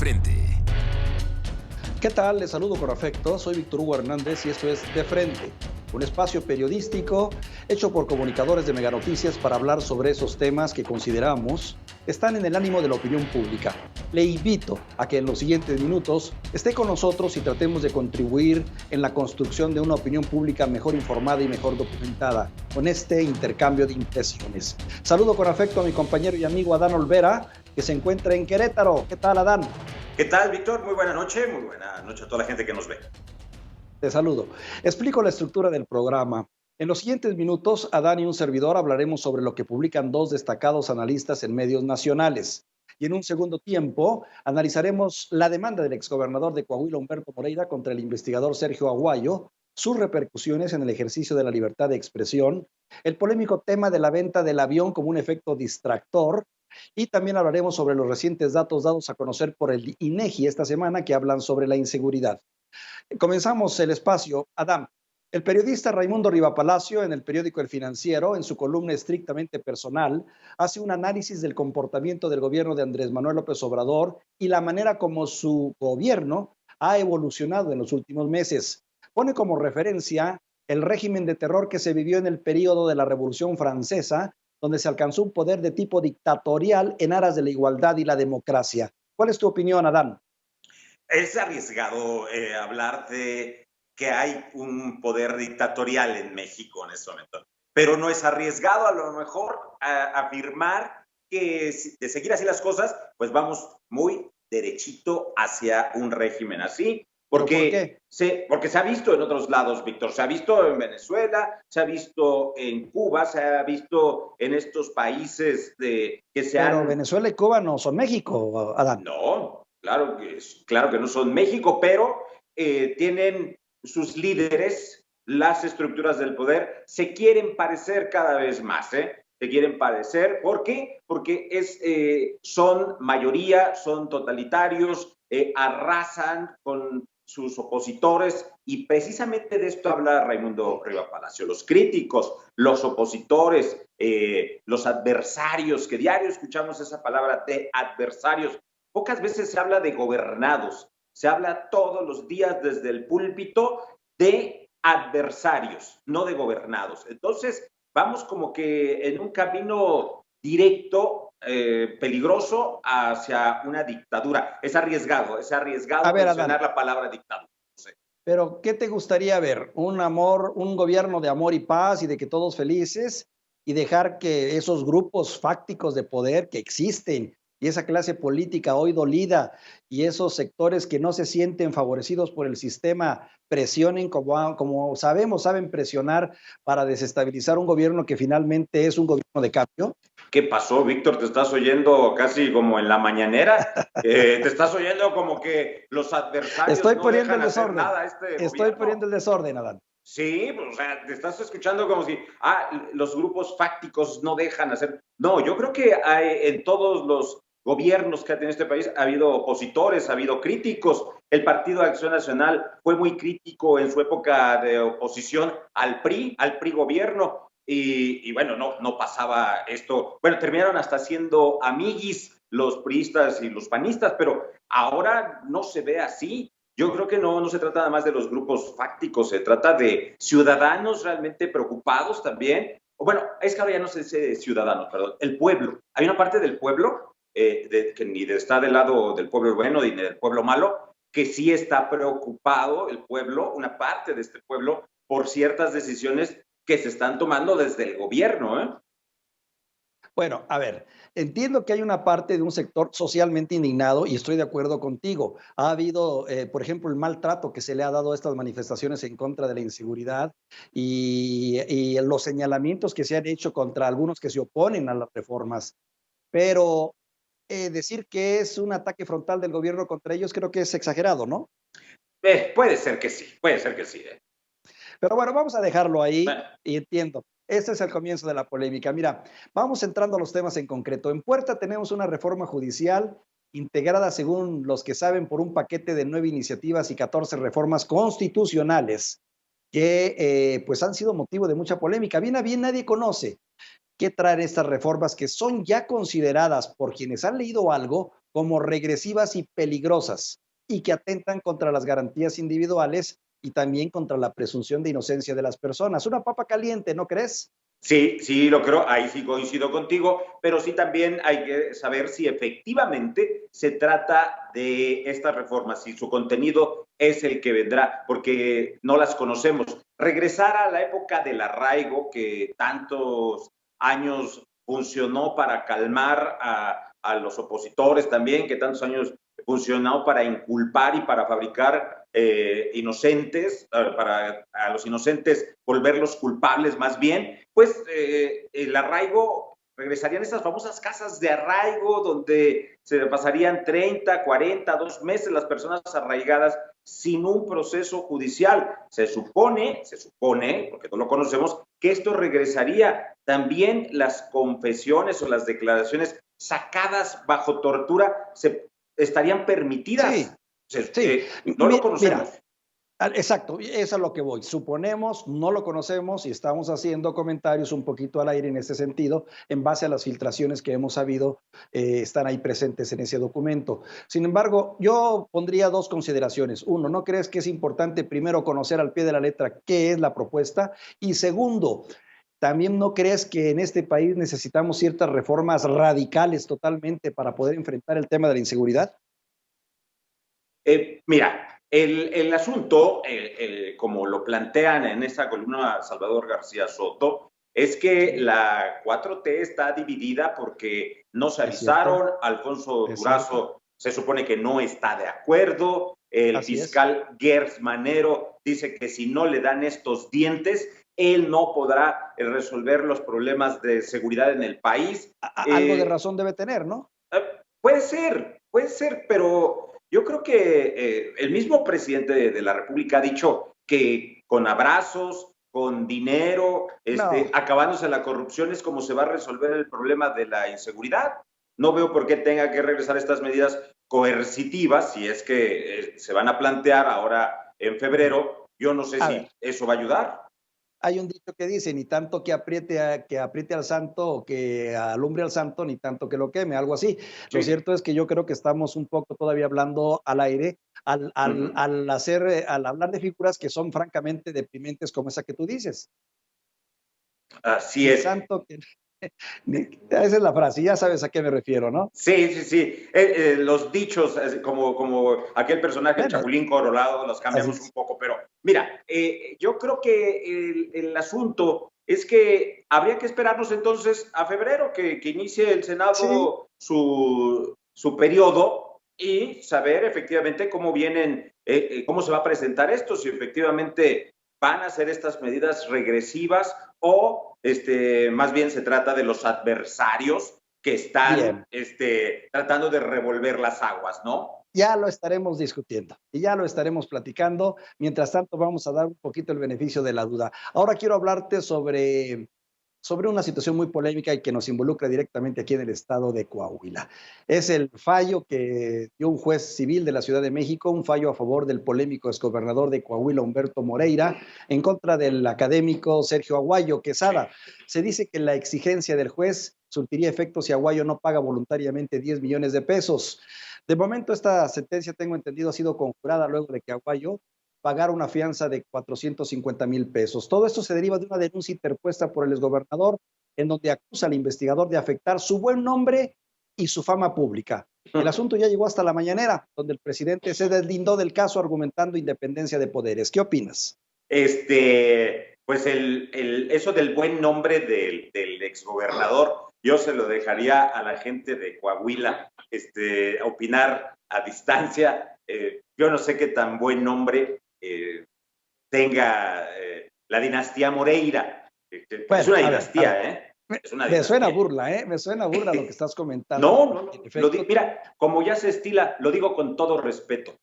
Frente. ¿Qué tal? Les saludo con afecto. Soy Víctor Hugo Hernández y esto es De Frente, un espacio periodístico hecho por comunicadores de Meganoticias para hablar sobre esos temas que consideramos están en el ánimo de la opinión pública. Le invito a que en los siguientes minutos esté con nosotros y tratemos de contribuir en la construcción de una opinión pública mejor informada y mejor documentada con este intercambio de impresiones. Saludo con afecto a mi compañero y amigo Adán Olvera, que se encuentra en Querétaro. ¿Qué tal, Adán? ¿Qué tal, Víctor? Muy buena noche a toda la gente que nos ve. Te saludo. Explico la estructura del programa. En los siguientes minutos, Adán y un servidor hablaremos sobre lo que publican dos destacados analistas en medios nacionales. Y en un segundo tiempo, analizaremos la demanda del exgobernador de Coahuila, Humberto Moreira, contra el investigador Sergio Aguayo, sus repercusiones en el ejercicio de la libertad de expresión, el polémico tema de la venta del avión como un efecto distractor, y también hablaremos sobre los recientes datos dados a conocer por el INEGI esta semana que hablan sobre la inseguridad. Comenzamos el espacio. Adán, el periodista Raimundo Rivapalacio en el periódico El Financiero, en su columna estrictamente personal, hace un análisis del comportamiento del gobierno de Andrés Manuel López Obrador y la manera como su gobierno ha evolucionado en los últimos meses. Pone como referencia el régimen de terror que se vivió en el periodo de la Revolución Francesa, donde se alcanzó un poder de tipo dictatorial en aras de la igualdad y la democracia. ¿Cuál es tu opinión, Adán? Es arriesgado hablar de que hay un poder dictatorial en México en este momento, pero no es arriesgado a lo mejor afirmar que de seguir así las cosas, pues vamos muy derechito hacia un régimen así. Porque se ha visto en otros lados, Víctor, se ha visto en Venezuela, se ha visto en Cuba, se ha visto en estos países que se han... Pero Venezuela y Cuba no son México, Adán. No, claro que no son México, pero tienen sus líderes, las estructuras del poder, se quieren parecer cada vez más, ¿eh? Se quieren parecer, ¿por qué? Porque son mayoría, son totalitarios, arrasan con sus opositores, y precisamente de esto habla Raimundo Rivapalacio. Los críticos, los opositores, los adversarios, que diario escuchamos esa palabra de adversarios. Pocas veces se habla de gobernados, se habla todos los días desde el púlpito de adversarios, no de gobernados. Entonces, vamos como que en un camino directo, peligroso hacia una dictadura. Es arriesgado mencionar la palabra dictadura. No sé. Pero, ¿qué te gustaría ver? Un gobierno de amor y paz y de que todos felices, y dejar que esos grupos fácticos de poder que existen y esa clase política hoy dolida y esos sectores que no se sienten favorecidos por el sistema presionen como sabemos, saben presionar para desestabilizar un gobierno que finalmente es un gobierno de cambio? ¿Qué pasó, Víctor? ¿Te estás oyendo casi como en la mañanera? ¿Te estás oyendo como que los adversarios no dejan hacer nada a este gobierno? Estoy poniendo el desorden, Adán. Sí, pues, o sea, te estás escuchando como si, los grupos fácticos no dejan hacer. No, yo creo que en todos los gobiernos que ha tenido este país ha habido opositores, ha habido críticos. El Partido de Acción Nacional fue muy crítico en su época de oposición al PRI gobierno. Y bueno, no pasaba esto. Bueno, terminaron hasta siendo amiguis los priistas y los panistas, pero ahora no se ve así. Yo creo que no se trata nada más de los grupos fácticos, se trata de ciudadanos realmente preocupados también. O bueno, es que ahora ya no se dice ciudadanos, perdón, el pueblo. Hay una parte del pueblo que ni está del lado del pueblo bueno ni del pueblo malo, que sí está preocupado el pueblo, una parte de este pueblo, por ciertas decisiones que se están tomando desde el gobierno, ¿eh? Bueno, a ver, entiendo que hay una parte de un sector socialmente indignado y estoy de acuerdo contigo. Ha habido, por ejemplo, el maltrato que se le ha dado a estas manifestaciones en contra de la inseguridad y los señalamientos que se han hecho contra algunos que se oponen a las reformas. Pero decir que es un ataque frontal del gobierno contra ellos creo que es exagerado, ¿no? Puede ser que sí, puede ser que sí. Pero bueno, vamos a dejarlo ahí y entiendo. Este es el comienzo de la polémica. Mira, vamos entrando a los temas en concreto. En puerta tenemos una reforma judicial integrada, según los que saben, por un paquete de 9 iniciativas y 14 reformas constitucionales que pues han sido motivo de mucha polémica. Bien a bien nadie conoce qué traen estas reformas que son ya consideradas por quienes han leído algo como regresivas y peligrosas y que atentan contra las garantías individuales y también contra la presunción de inocencia de las personas. Una papa caliente, ¿no crees? Sí, sí, lo creo, ahí sí coincido contigo, pero sí también hay que saber si efectivamente se trata de estas reformas, si su contenido es el que vendrá, porque no las conocemos. Regresar a la época del arraigo que tantos años funcionó para calmar a los opositores también, que tantos años funcionó para inculpar y para fabricar inocentes, para a los inocentes volverlos culpables más bien, pues el arraigo, regresarían esas famosas casas de arraigo donde se pasarían 30, 40, 2 meses las personas arraigadas sin un proceso judicial. Se supone, porque no lo conocemos, que esto regresaría. También las confesiones o las declaraciones sacadas bajo tortura estarían permitidas. Sí, sí. No lo conocemos. Mira, exacto, eso es a lo que voy. Suponemos, no lo conocemos y estamos haciendo comentarios un poquito al aire en ese sentido, en base a las filtraciones que hemos sabido, están ahí presentes en ese documento. Sin embargo, yo pondría dos consideraciones. Uno, ¿no crees que es importante primero conocer al pie de la letra qué es la propuesta? Y segundo, ¿también no crees que en este país necesitamos ciertas reformas radicales totalmente para poder enfrentar el tema de la inseguridad? Mira, el asunto, como lo plantean en esta columna Salvador García Soto, es que la 4T está dividida porque no se avisaron, Alfonso Durazo se supone que no está de acuerdo, el fiscal Gers Manero dice que si no le dan estos dientes, él no podrá resolver los problemas de seguridad en el país. Algo de razón debe tener, ¿no? Puede ser, pero yo creo que el mismo presidente de la República ha dicho que con abrazos, con dinero, acabándose la corrupción es como se va a resolver el problema de la inseguridad. No veo por qué tenga que regresar estas medidas coercitivas, si es que se van a plantear ahora en febrero. Yo no sé si eso va a ayudar. Hay un dicho que dice, ni tanto que apriete al santo o que alumbre al santo, ni tanto que lo queme, algo así. Sí. Lo cierto es que yo creo que estamos un poco todavía hablando al aire, al hablar de figuras que son francamente deprimentes como esa que tú dices. Así es. Santo que... Esa es la frase, ya sabes a qué me refiero, ¿no? Sí. Los dichos, como aquel personaje, el Chapulín Colorado, los cambiamos un poco, pero mira, yo creo que el asunto es que habría que esperarnos entonces a febrero, que inicie el Senado su periodo y saber efectivamente cómo vienen, cómo se va a presentar esto, si efectivamente van a ser estas medidas regresivas o más bien se trata de los adversarios que están tratando de revolver las aguas, ¿no? Ya lo estaremos discutiendo y ya lo estaremos platicando. Mientras tanto, vamos a dar un poquito el beneficio de la duda. Ahora quiero hablarte sobre una situación muy polémica y que nos involucra directamente aquí en el estado de Coahuila. Es el fallo que dio un juez civil de la Ciudad de México, un fallo a favor del polémico exgobernador de Coahuila, Humberto Moreira, en contra del académico Sergio Aguayo Quesada. Se dice que la exigencia del juez surtiría efectos si Aguayo no paga voluntariamente 10 millones de pesos. De momento, esta sentencia, tengo entendido, ha sido conjurada luego de que Aguayo pagar una fianza de 450,000 pesos. Todo esto se deriva de una denuncia interpuesta por el exgobernador, en donde acusa al investigador de afectar su buen nombre y su fama pública. El asunto ya llegó hasta la mañanera, donde el presidente se deslindó del caso argumentando independencia de poderes. ¿Qué opinas? Pues eso del buen nombre del exgobernador, yo se lo dejaría a la gente de Coahuila, opinar a distancia. Yo no sé qué tan buen nombre tenga la dinastía Moreira. Bueno, es una dinastía, Me suena burla, me suena burla lo que estás comentando. No. Mira, como ya se estila, lo digo con todo respeto.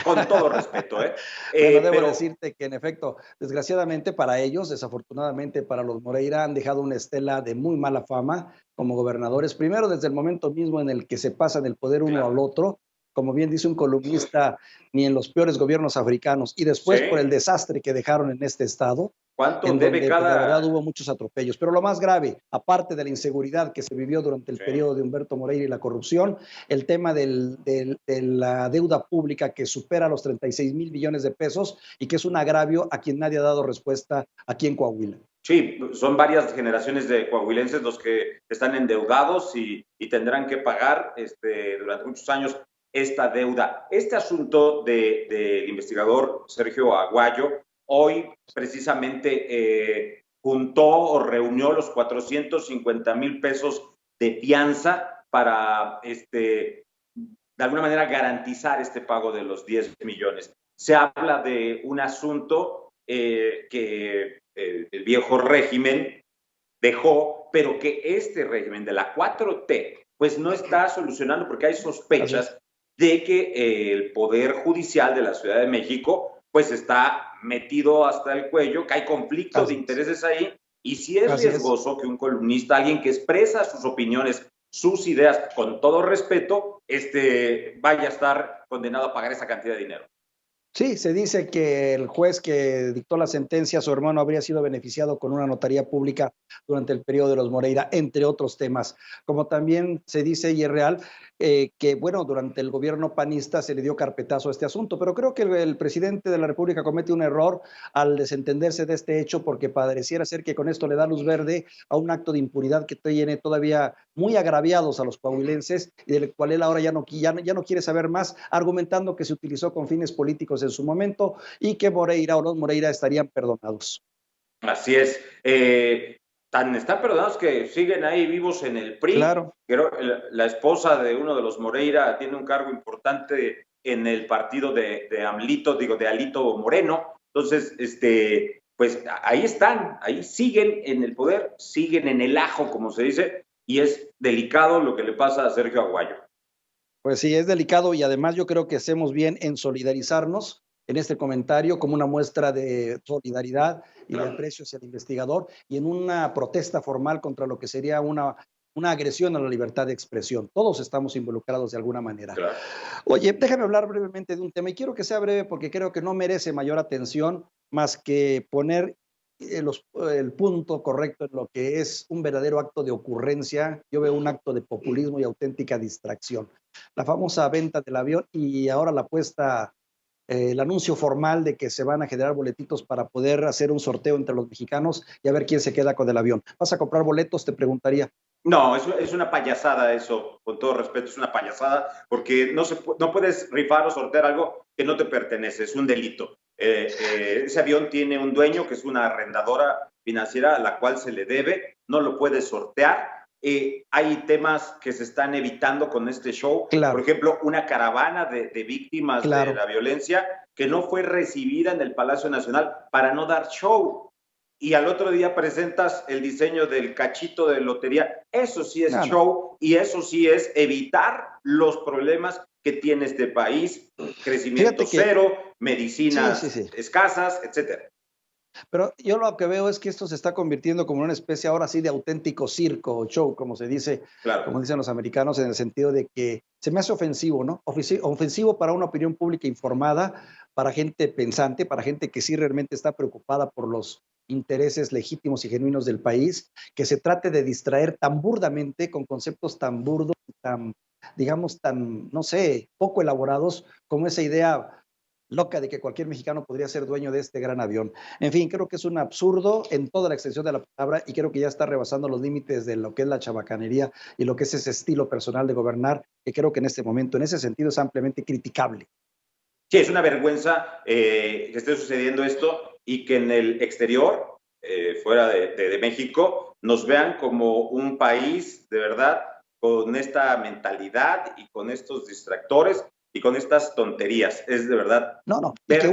Con todo respeto, Bueno, debo decirte que en efecto, desgraciadamente para ellos, desafortunadamente para los Moreira, han dejado una estela de muy mala fama como gobernadores. Primero, desde el momento mismo en el que se pasan del poder uno al otro, como bien dice un columnista, ni en los peores gobiernos africanos, y después por el desastre que dejaron en este estado. ¿Cuánto en debe donde pues, la verdad cada...? hubo muchos atropellos. Pero lo más grave, aparte de la inseguridad que se vivió durante el Sí. periodo de Humberto Moreira y la corrupción, el tema de la deuda pública que supera los 36,000 millones de pesos y que es un agravio a quien nadie ha dado respuesta aquí en Coahuila. Sí, son varias generaciones de coahuilenses los que están endeudados y tendrán que pagar durante muchos años esta deuda. Este asunto del investigador Sergio Aguayo, hoy precisamente juntó o reunió los 450,000 pesos de fianza para, de alguna manera, garantizar este pago de los 10 millones. Se habla de un asunto que el viejo régimen dejó, pero que este régimen de la 4T pues no está solucionando porque hay sospechas de que el Poder Judicial de la Ciudad de México pues está metido hasta el cuello, que hay conflicto de intereses ahí y si es riesgoso que un columnista, alguien que expresa sus opiniones, sus ideas con todo respeto, vaya a estar condenado a pagar esa cantidad de dinero. Sí, se dice que el juez que dictó la sentencia, su hermano habría sido beneficiado con una notaría pública durante el periodo de los Moreira, entre otros temas. Como también se dice, y es real, que bueno, durante el gobierno panista se le dio carpetazo a este asunto, pero creo que el presidente de la República comete un error al desentenderse de este hecho, porque pareciera ser que con esto le da luz verde a un acto de impunidad que tiene todavía muy agraviados a los coahuilenses y del cual él ahora ya no quiere saber más, argumentando que se utilizó con fines políticos en su momento y que Moreira o los Moreira estarían perdonados. Así es. Están perdonados que siguen ahí vivos en el PRI. Claro. La esposa de uno de los Moreira tiene un cargo importante en el partido de Amlito, de Alito Moreno. Entonces, pues ahí están, ahí siguen en el poder, siguen en el ajo, como se dice, y es delicado lo que le pasa a Sergio Aguayo. Pues sí, es delicado y además yo creo que hacemos bien en solidarizarnos en este comentario como una muestra de solidaridad y de aprecio hacia el investigador y en una protesta formal contra lo que sería una agresión a la libertad de expresión. Todos estamos involucrados de alguna manera. Claro. Oye, déjame hablar brevemente de un tema y quiero que sea breve porque creo que no merece mayor atención más que poner el punto correcto en lo que es un verdadero acto de ocurrencia. Yo veo un acto de populismo y auténtica distracción. La famosa venta del avión y ahora la puesta, el anuncio formal de que se van a generar boletitos para poder hacer un sorteo entre los mexicanos y a ver quién se queda con el avión. ¿Vas a comprar boletos? Te preguntaría. No, es una payasada eso, con todo respeto, es una payasada, porque no puedes rifar o sortear algo que no te pertenece, es un delito. Ese avión tiene un dueño que es una arrendadora financiera a la cual se le debe, no lo puedes sortear. Hay temas que se están evitando con este show, Claro. Por ejemplo, una caravana de víctimas Claro. de la violencia que no fue recibida en el Palacio Nacional para no dar show. Y al otro día presentas el diseño del cachito de lotería. Eso sí es show y eso sí es evitar los problemas que tiene este país, crecimiento cero, medicinas escasas, etcétera. Pero yo lo que veo es que esto se está convirtiendo como una especie ahora sí de auténtico circo o show, como se dice, como dicen los americanos, en el sentido de que se me hace ofensivo, ¿no? Ofensivo para una opinión pública informada, para gente pensante, para gente que sí realmente está preocupada por los intereses legítimos y genuinos del país, que se trate de distraer tan burdamente con conceptos tan burdos, tan, digamos, tan, no sé, poco elaborados como esa idea loca de que cualquier mexicano podría ser dueño de este gran avión. En fin, creo que es un absurdo en toda la extensión de la palabra y creo que ya está rebasando los límites de lo que es la chabacanería y lo que es ese estilo personal de gobernar, que creo que en este momento, en ese sentido, es ampliamente criticable. Sí, es una vergüenza que esté sucediendo esto y que en el exterior, fuera de México, nos vean como un país de verdad con esta mentalidad y con estos distractores y con estas tonterías. Es de verdad. No. Y que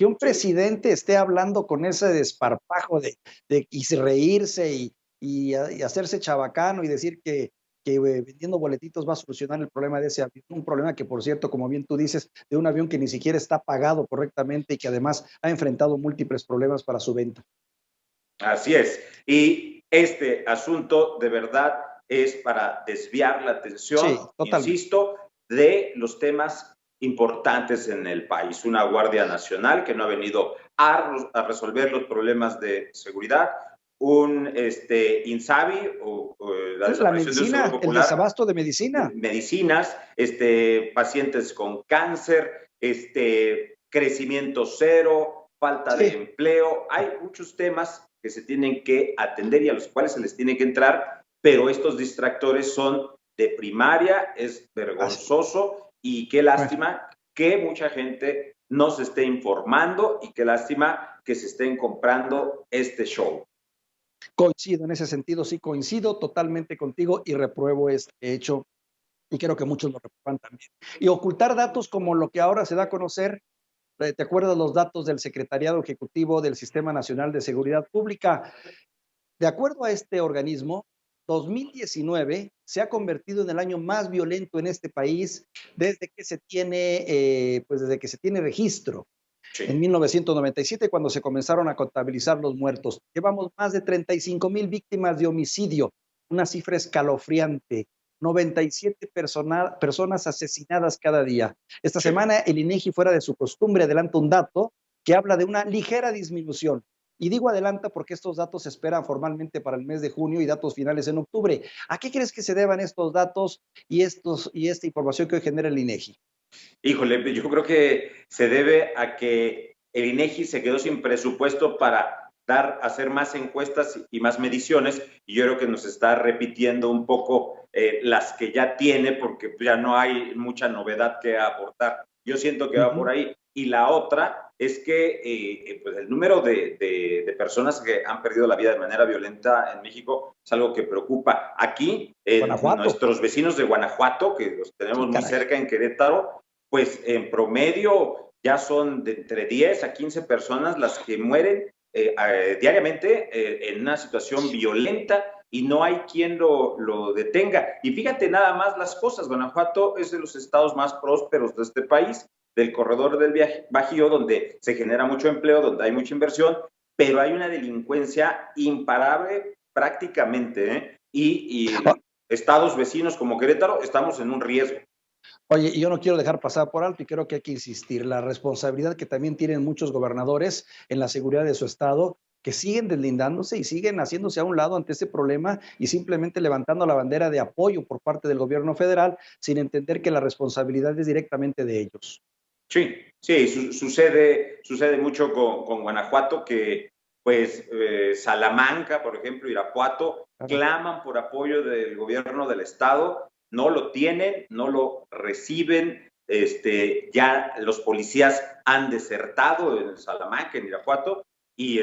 un presidente esté hablando con ese desparpajo de y reírse y hacerse chabacano y decir que vendiendo boletitos va a solucionar el problema de ese avión. Un problema que, por cierto, como bien tú dices, de un avión que ni siquiera está pagado correctamente y que además ha enfrentado múltiples problemas para su venta. Así es. Y este asunto de verdad es para desviar la atención, insisto, de los temas importantes en el país. Una Guardia Nacional que no ha venido a resolver los problemas de seguridad, un INSABI o la La desaparición del Seguro medicina, el Popular, desabasto de medicina. medicinas, pacientes con cáncer, crecimiento cero, falta de Sí, empleo. Hay muchos temas que se tienen que atender y a los cuales se les tiene que entrar, pero estos distractores son de primaria, es así. vergonzoso y qué Bueno, lástima que mucha gente no se esté informando y qué lástima que se estén comprando este show. coincido en ese sentido, sí, coincido totalmente contigo y repruebo este hecho y creo que muchos lo reprueban también. Y ocultar datos como lo que ahora se da a conocer, ¿te acuerdas los datos del Secretariado Ejecutivo del Sistema Nacional de Seguridad Pública? De acuerdo a este organismo, 2019 se ha convertido en el año más violento en este país desde que se tiene registro. En Sí. 1997, cuando se comenzaron a contabilizar los muertos. Llevamos más de 35,000 víctimas de homicidio, una cifra escalofriante. 97 personas asesinadas cada día. Esta Sí. semana el INEGI, fuera de su costumbre, adelanta un dato que habla de una ligera disminución. Y digo adelanta porque estos datos se esperan formalmente para el mes de junio y datos finales en octubre. ¿A qué crees que se deban estos datos y esta información que hoy genera el INEGI? Híjole, yo creo que se debe a que el INEGI se quedó sin presupuesto para hacer más encuestas y más mediciones, y yo creo que nos está repitiendo un poco las que ya tiene, porque ya no hay mucha novedad que aportar. Yo siento que va por ahí. Y la otra es que pues el número de personas que han perdido la vida de manera violenta en México es algo que preocupa. Aquí, Guanajuato. nuestros vecinos de Guanajuato, que los Sí, tenemos muy caray. cerca en Querétaro, pues en promedio ya son de entre 10 a 15 personas las que mueren diariamente en una situación violenta y no hay quien lo detenga. Y fíjate nada más las cosas, Guanajuato es de los estados más prósperos de este país, del corredor del Bajío, donde se genera mucho empleo, donde hay mucha inversión, pero hay una delincuencia imparable prácticamente, y estados vecinos como Querétaro estamos en un riesgo. Oye, y yo no quiero dejar pasar por alto y creo que hay que insistir, la responsabilidad que también tienen muchos gobernadores en la seguridad de su estado, que siguen deslindándose y siguen haciéndose a un lado ante este problema y simplemente levantando la bandera de apoyo por parte del gobierno federal sin entender que la responsabilidad es directamente de ellos. Sí, sí, sucede mucho con Guanajuato, que pues Salamanca, por ejemplo, Irapuato, Claro. claman por apoyo del gobierno del estado, no lo tienen, no lo reciben, ya los policías han desertado en Salamanca, en Irapuato, y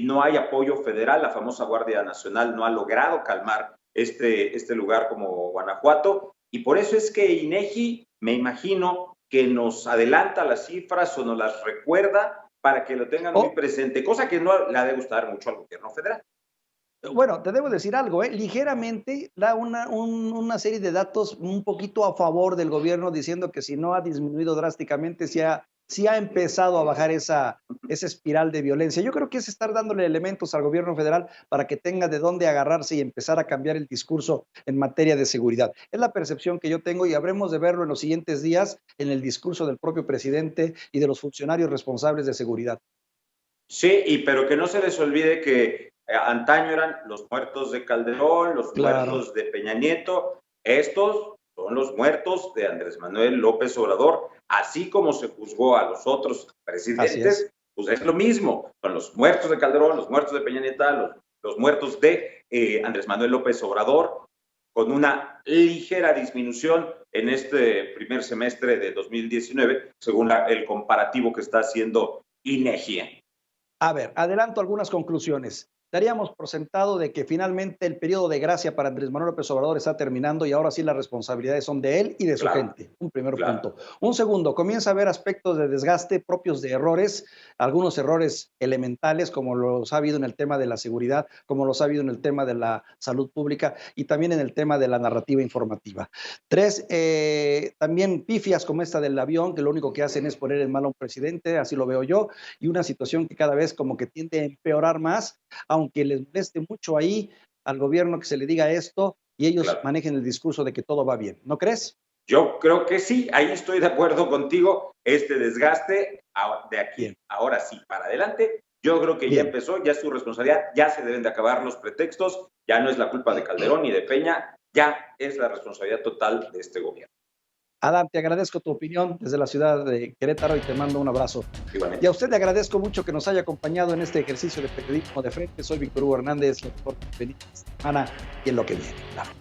no hay apoyo federal, la famosa Guardia Nacional no ha logrado calmar este lugar como Guanajuato, y por eso es que INEGI, me imagino, que nos adelanta las cifras o nos las recuerda para que lo tengan muy Oh, presente, cosa que no le ha de gustar mucho al gobierno federal. bueno, te debo decir algo, ligeramente da una serie de datos un poquito a favor del gobierno diciendo que si no ha disminuido drásticamente, sí ha empezado a bajar esa espiral de violencia. Yo creo que es estar dándole elementos al gobierno federal para que tenga de dónde agarrarse y empezar a cambiar el discurso en materia de seguridad. Es la percepción que yo tengo y habremos de verlo en los siguientes días en el discurso del propio presidente y de los funcionarios responsables de seguridad. Sí, pero que no se les olvide que antaño eran los muertos de Calderón, los Claro, muertos de Peña Nieto, estos son los muertos de Andrés Manuel López Obrador, así como se juzgó a los otros así es. presidentes, pues es lo mismo, son los muertos de Calderón, los muertos de Peña Nieto, los muertos de Andrés Manuel López Obrador, con una ligera disminución en este primer semestre de 2019, según el comparativo que está haciendo INEGI. A ver, adelanto algunas conclusiones. Daríamos por sentado de que finalmente el periodo de gracia para Andrés Manuel López Obrador está terminando y ahora sí las responsabilidades son de él y de su Claro, gente. Un primer claro. punto. Un segundo, comienza a haber aspectos de desgaste propios de errores, algunos errores elementales como los ha habido en el tema de la seguridad, como los ha habido en el tema de la salud pública y también en el tema de la narrativa informativa. Tres, también pifias como esta del avión, que lo único que hacen es poner en mal a un presidente, así lo veo yo, y una situación que cada vez como que tiende a empeorar más, aunque les moleste mucho ahí al gobierno que se le diga esto y ellos Claro. manejen el discurso de que todo va bien. ¿No crees? Yo creo que sí, ahí estoy de acuerdo contigo. Este desgaste de aquí, Bien. ahora sí, para adelante, yo creo que Bien. ya empezó, ya es su responsabilidad, ya se deben de acabar los pretextos, ya no es la culpa de Calderón ni de Peña, ya es la responsabilidad total de este gobierno. Adán, te agradezco tu opinión desde la ciudad de Querétaro y te mando un abrazo. Igualmente. Y a usted le agradezco mucho que nos haya acompañado en este ejercicio de periodismo de frente. Soy Víctor Hugo Hernández, lo mejor que esta semana y en lo que viene. Claro.